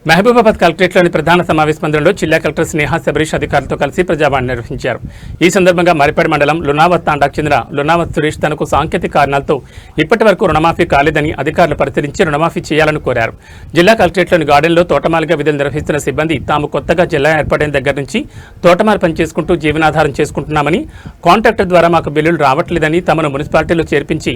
మహబూబాబాద్ కలెక్టరేట్లోని ప్రధాన సమావేశ మందిరంలో జిల్లా కలెక్టర్ స్నేహ శబరీష్ అధికారులతో కలిసి ప్రజావాణి నిర్వహించారు. ఈ సందర్భంగా మరిపేడ మండలం లునావత్ తాండాకు చెందిన లునావత్ సురేష్ తనకు సాంకేతిక కారణాలతో ఇప్పటి వరకు రుణమాఫీ కాలేదని అధికారులు పరిశీలించి రుణమాఫీ చేయాలని కోరారు. జిల్లా కలెక్టరేట్లోని గార్డెన్లో తోటమాలిగా విధులు నిర్వహిస్తున్న సిబ్బంది తాము కొత్తగా జిల్లా ఏర్పడిన దగ్గర నుంచి తోటమాలి పని చేసుకుంటూ జీవనాధారం చేసుకుంటున్నామని, కాంట్రాక్టర్ ద్వారా మాకు బిల్లులు రావట్లేదని తమను మున్సిపాలిటీలో చేర్పించి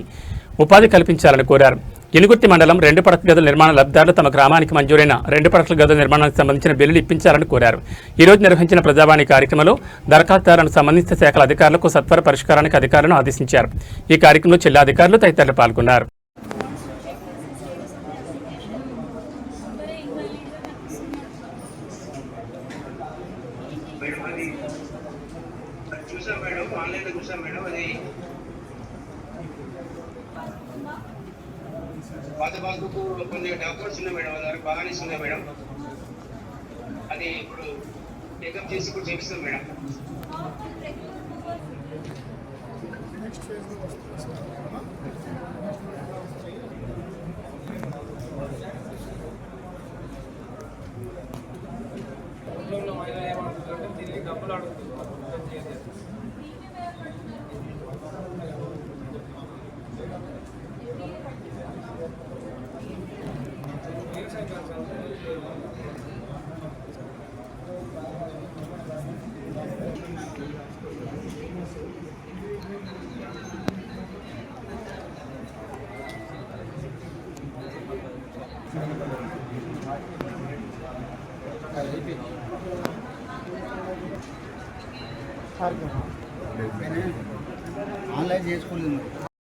ఉపాధి కల్పించాలని కోరారు. ఎనుగుర్తి మండలం 2 పడక గదుల నిర్మాణ లబ్ధిదారులు తమ గ్రామానికి మంజూరైన 2 పడకల గదుల నిర్మాణానికి సంబంధించిన బిల్లులు ఇప్పించాలని కోరారు. ఈ రోజు నిర్వహించిన ప్రజావాణి కార్యక్రమంలో దరఖాస్తుదారులను సంబంధిత శాఖల అధికారులకు సత్వర పరిష్కారానికి అధికారులను ఆదేశించారు. ఈ కార్యక్రమంలో జిల్లా అధికారులు తదితరులు పాల్గొన్నారు. పాత పాస్బుక్ కొన్ని డాక్యుమెంట్స్ ఉన్నాయి మేడం, అది బాగానే ఉన్నాయి మేడం. అది ఇప్పుడు టేకప్ చేసి ఇప్పుడు చేపిస్తాం మేడం. ఆన్లైన్ చేసుకోలేదు.